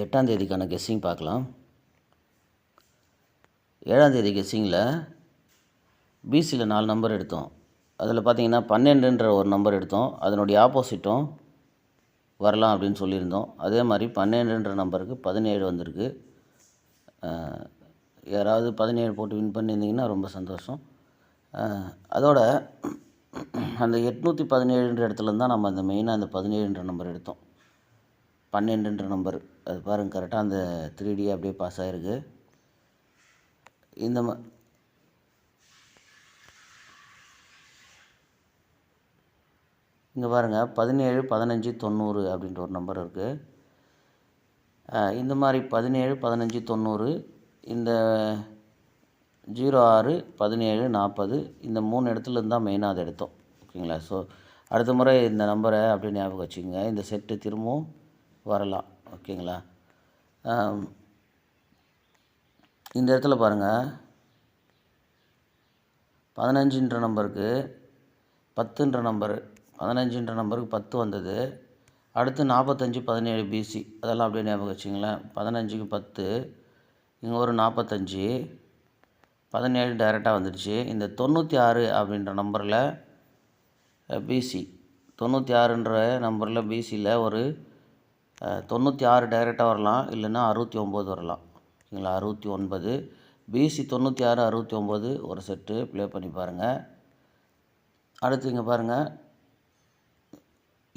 8ஆம் தேதிக்கான கெஸ்ஸிங் பார்க்கலாம். 7ஆம் தேதி கெஸ்ஸிங்கில் பிசியில் 4 நம்பர் எடுத்தோம். அதில் பார்த்தீங்கன்னா 12ன்ற ஒரு நம்பர் எடுத்தோம். அதனுடைய ஆப்போசிட்டும் வரலாம் அப்படின்னு சொல்லியிருந்தோம். அதே மாதிரி 12ன்ற நம்பருக்கு 17 வந்திருக்கு. யாராவது 17 போட்டு வின் பண்ணியிருந்தீங்கன்னா ரொம்ப சந்தோஷம். அதோட அந்த 817ன்ற இடத்துலேருந்து தான் நம்ம அந்த மெயினாக அந்த 17ன்ற நம்பர் எடுத்தோம். 12ன்ற நம்பர் அது பாருங்கள், கரெக்டாக அந்த 3D அப்படியே பாஸ் ஆகிருக்கு. இந்த இங்கே பாருங்கள் 17 15 90 அப்படின்ற ஒரு நம்பர் இருக்குது. இந்த மாதிரி 17 15 90 இந்த 06 17 40 இந்த 3 இடத்துல இருந்தால் மெயினாக அதை எடுத்தோம். ஓகேங்களா? ஸோ அடுத்த முறை இந்த நம்பரை அப்படியே ஞாபகம் வச்சுக்கோங்க. இந்த செட்டு திரும்பவும் வரலாம். ஓகேங்களா? இந்த இடத்துல பாருங்கள் 15ன்ற நம்பருக்கு 10ன்ற நம்பரு 15ன்ற நம்பருக்கு 10 வந்தது. அடுத்து 45 17 பிசி அதெல்லாம் அப்படியே ஞாபகம் வச்சுங்களேன். 15க்கு 10 இங்கே ஒரு 45 17 டைரெக்டாக வந்துடுச்சு. இந்த 96 அப்படின்ற நம்பரில் பிசி 96ன்ற நம்பரில் பிசியில் ஒரு 96 டைரெக்டாக வரலாம், இல்லைன்னா 69 வரலாம். ஓகேங்களா? 69 பிசி 96 69 ஒரு செட்டு ப்ளே பண்ணி பாருங்கள். அடுத்து இங்கே பாருங்கள்,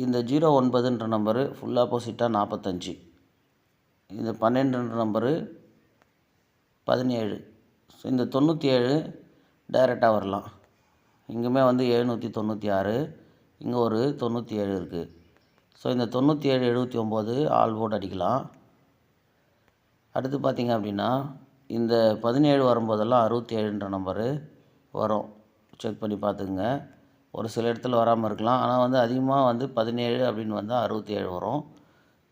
இந்த 09ன்ற நம்பரு ஃபுல் ஆப்போசிட்டாக 45, இந்த 12ன்ற நம்பரு 17. ஸோ இந்த 97 டைரெக்டாக வரலாம். இங்குமே வந்து 796, இங்கே ஒரு 97 இருக்குது. ஸோ இந்த 97 79 ஆல் போர்டு அடிக்கலாம். அடுத்து பார்த்திங்க அப்படின்னா இந்த 17 வரும்போதெல்லாம் 67ன்ற நம்பரு வரும். செக் பண்ணி பார்த்துக்குங்க. ஒரு சில இடத்துல வராமல் இருக்கலாம். ஆனால் வந்து அதிகமாக வந்து 17 அப்படின்னு வந்தால் 67 வரும்.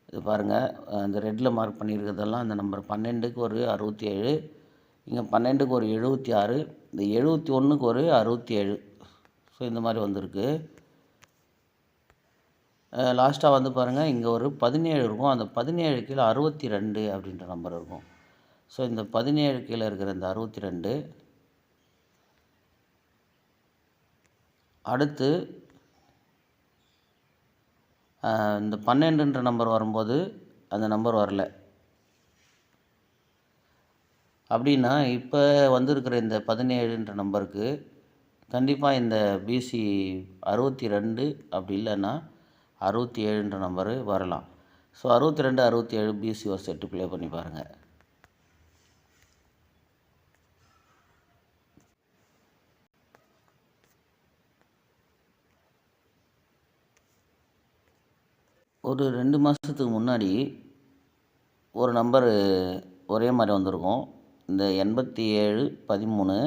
இது பாருங்கள், இந்த ரெட்டில் மார்க் பண்ணியிருக்கிறதெல்லாம் இந்த நம்பர் 12க்கு ஒரு 67, இங்கே 12க்கு ஒரு 76, இந்த 71க்கு ஒரு 67. ஸோ இந்த மாதிரி வந்திருக்கு. லாஸ்ட்டாக வந்து பாருங்கள், இங்கே ஒரு 17 இருக்கும். அந்த 17 கீழே 62 அப்படின்ற நம்பர் இருக்கும். ஸோ இந்த 17 கீழே இருக்கிற இந்த 62, அடுத்து இந்த 12ன்ற நம்பர் வரும்போது அந்த நம்பர் வரல. அப்படின்னா இப்போ வந்திருக்கிற இந்த 17ன்ற நம்பருக்கு கண்டிப்பாக இந்த பிசி 62 அப்படி இல்லைன்னா 67ன்ற நம்பரு வரலாம். ஸோ 62 67 பிசி ஒரு செட்டு ப்ளே பண்ணி பாருங்கள். ஒரு 2 மாதத்துக்கு முன்னாடி ஒரு நம்பரு ஒரே மாதிரி வந்திருக்கும். இந்த 87 13,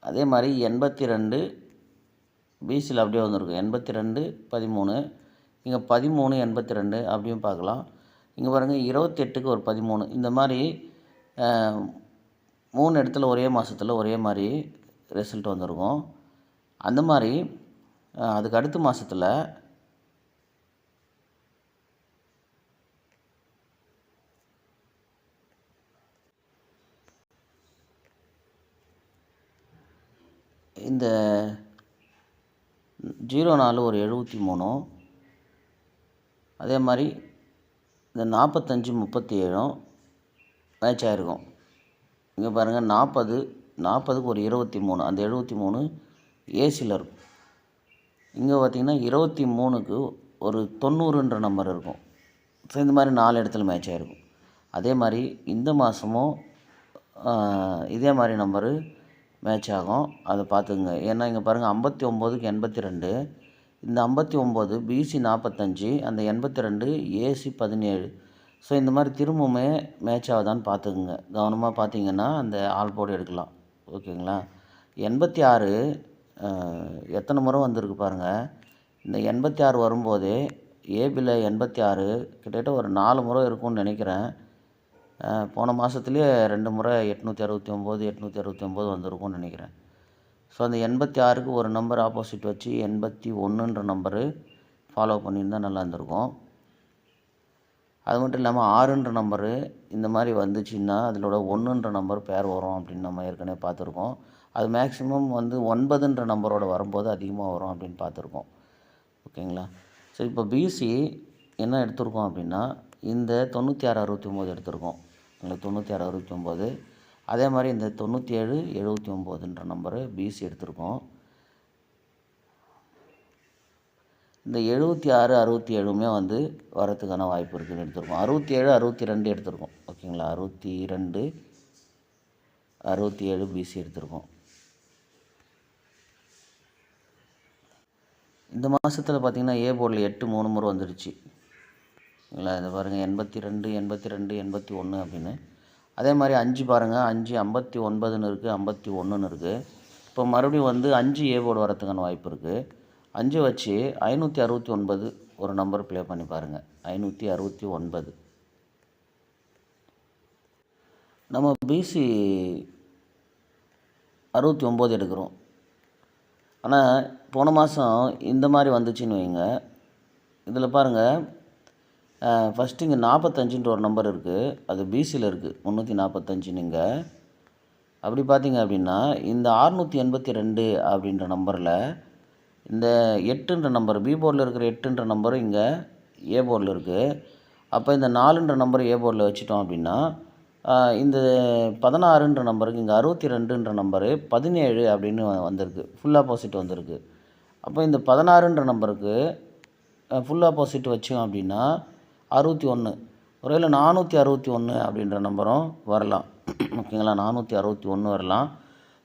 அதே மாதிரி 82 பிசியில் அப்படியே வந்திருக்கும். 82 13, இங்கே 13 82 அப்படியும் பார்க்கலாம். இங்கே பாருங்கள் 28க்கு ஒரு 13. இந்த மாதிரி 3 இடத்துல ஒரே மாதத்தில் ஒரே மாதிரி ரிசல்ட் வந்திருக்கும். அந்த மாதிரி அதுக்கு அடுத்த மாதத்தில் இந்த 04 ஒரு 73, அதே மாதிரி இந்த 45 37 மேட்ச் ஆகிருக்கும். இங்கே பாருங்கள் 40க்கு ஒரு 23, அந்த 73 ஏசியில் இருக்கும். இங்கே பார்த்திங்கன்னா 23க்கு ஒரு 90ன்ற நம்பர் இருக்கும். ஸோ இந்த மாதிரி 4 இடத்துல மேட்ச் ஆகிருக்கும். அதே மாதிரி இந்த மாதமும் இதே மாதிரி நம்பரு மேட்ச் ஆகும். அதை பார்த்துக்குங்க. ஏன்னா இங்கே பாருங்கள் 59க்கு 82, இந்த 59 பிசி 45, அந்த 82 ஏசி 17. ஸோ இந்த மாதிரி திரும்பவுமே மேட்ச் ஆகுதான்னு பார்த்துக்குங்க. கவனமாக பார்த்தீங்கன்னா அந்த ஆல் போர்டு எடுக்கலாம். ஓகேங்களா? 86 எத்தனை முறை வந்திருக்கு பாருங்கள். இந்த 86 வரும்போதே ஏபியில் 86 கிட்டத்தட்ட ஒரு 4 முறை இருக்கும்னு நினைக்கிறேன். போன மாதத்துலேயே 2 முறை 869 869 வந்திருக்கும்னு நினைக்கிறேன். ஸோ அந்த 86க்கு ஒரு நம்பர் ஆப்போசிட் வச்சு 81ன்ற நம்பரு ஃபாலோ பண்ணியிருந்தால் நல்லா இருந்திருக்கும். அது மட்டும் இல்லாமல் 6ன்ற நம்பரு இந்த மாதிரி வந்துச்சுன்னா அதிலோட 1ன்ற நம்பர் பேர் வரும் அப்படின்னு நம்ம ஏற்கனவே பார்த்துருக்கோம். அது மேக்ஸிமம் வந்து 9ன்ற நம்பரோட வரும்போது அதிகமாக வரும் அப்படின்னு பார்த்துருக்கோம். ஓகேங்களா? ஸோ இப்போ பிசி என்ன எடுத்திருக்கோம் அப்படின்னா இந்த 9669 எடுத்திருக்கோம். இல்லை 9669. அதே மாதிரி இந்த 9779ன்ற நம்பரு பிசி எடுத்திருக்கோம். இந்த 76 67மே வந்து வரத்துக்கான வாய்ப்பு இருக்குதுன்னு எடுத்திருக்கோம். 67 62 எடுத்திருக்கோம். ஓகேங்களா? 62 67 பிசி எடுத்திருக்கோம். இந்த மாதத்தில் பார்த்திங்கன்னா ஏ போர்டில் 8 3 முறை வந்துடுச்சு. இல்லை இதை பாருங்கள் 82 82 81 அப்படின்னு. அதே மாதிரி 5 பாருங்கள் 5 59ன்னு இருக்குது 51ன்னு இருக்குது. இப்போ மறுபடியும் வந்து 5 ஏ போர்டு வரத்துக்கான வாய்ப்பு இருக்குது. 5 வச்சு 569 ஒரு நம்பர் ப்ளே பண்ணி பாருங்கள். 569 நம்ம பிசி 69 எடுக்கிறோம். ஆனால் போன மாதம் இந்த மாதிரி வந்துச்சுன்னு வைங்க. இதில் பாருங்கள் ஃபஸ்ட்டு இங்கே 45ன்ற ஒரு நம்பர் இருக்குது. அது பிசியில் இருக்குது 345 இங்கே. அப்படி பார்த்தீங்க அப்படின்னா இந்த 682 அப்படின்ற நம்பரில் இந்த 8ன்ற நம்பர் பி போர்டில் இருக்கிற 8ன்ற நம்பர் இங்கே ஏ போர்டில் இருக்குது. அப்போ இந்த 4ன்ற நம்பர் ஏ போர்டில் வச்சுட்டோம் அப்படின்னா இந்த 16ன்ற நம்பருக்கு இங்கே 62ன்ற நம்பரு 17 அப்படின்னு வந்திருக்கு. ஃபுல் ஆப்போசிட் வந்திருக்கு. அப்போ இந்த 16ன்ற நம்பருக்கு ஃபுல் ஆப்போசிட் வச்சோம் அப்படின்னா 61. ஒருவேளை 461 அப்படின்ற நம்பரும் வரலாம். ஓகேங்களா? 461 வரலாம்.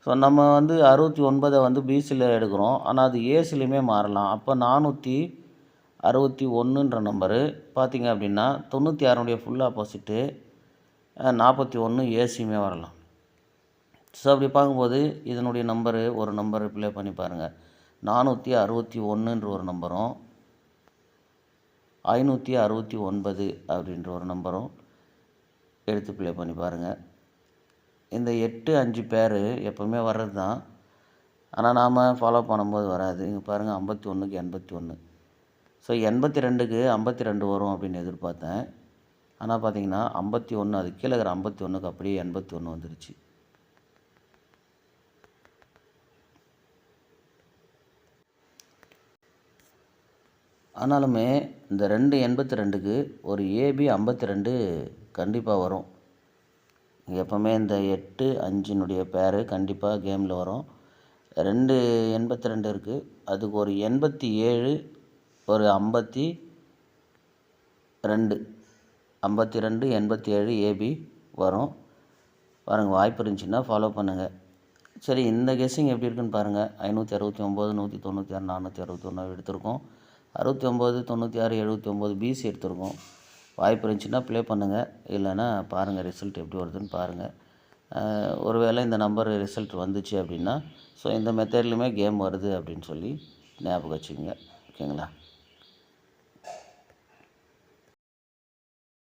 ஸோ நம்ம வந்து 69 வந்து பிசியில் எடுக்கிறோம். ஆனால் அது ஏசிலையுமே மாறலாம். அப்போ 461ன்ற நம்பரு பார்த்திங்க அப்படின்னா 96 ஃபுல் ஆப்போசிட்டு 41 ஏசியுமே வரலாம். ஸோ அப்படி பார்க்கும்போது இதனுடைய நம்பரு ஒரு நம்பர் ப்ளே பண்ணி பாருங்கள். 461ன்ற ஒரு நம்பரும் 569 அப்படின்ற ஒரு நம்பரும் எடுத்து ப்ளே பண்ணி பாருங்கள். இந்த 8 5 பேர் எப்போவுமே வர்றது தான். ஆனால் நாம் ஃபாலோ பண்ணும்போது வராது. இங்கே பாருங்கள் 51க்கு 81. ஸோ 82க்கு 52 வரும் அப்படின்னு எதிர்பார்த்தேன். ஆனால் பார்த்தீங்கன்னா 51 அது கீழே இருக்கிற 51க்கு அப்படியே 81 வந்துருச்சு. ஆனாலுமே இந்த 282க்கு ஒரு ஏபி 52 கண்டிப்பாக வரும். எப்போவுமே இந்த 8 5னுடைய பேரு கண்டிப்பாக கேமில் வரும். 282 இருக்குது. அதுக்கு ஒரு 87 ஒரு 52 52 87 ஏபி வரும். பாருங்கள் வாய்ப்பு இருந்துச்சுன்னா ஃபாலோ பண்ணுங்கள். சரி இந்த கெஸ்ஸிங் எப்படி இருக்குன்னு பாருங்கள். 569 196 461 எடுத்திருக்கோம். 69 96 79 பிசி எடுத்திருக்கோம். வாய்ப்பு இருந்துச்சுன்னா ப்ளே பண்ணுங்கள். இல்லைன்னா பாருங்கள் ரிசல்ட் எப்படி வருதுன்னு பாருங்கள். ஒருவேளை இந்த நம்பர் ரிசல்ட் வந்துச்சு அப்படின்னா ஸோ இந்த மெத்தட்லையுமே கேம் வருது அப்படின்னு சொல்லி ஞாபகம் வச்சுக்கோங்க. ஓகேங்களா?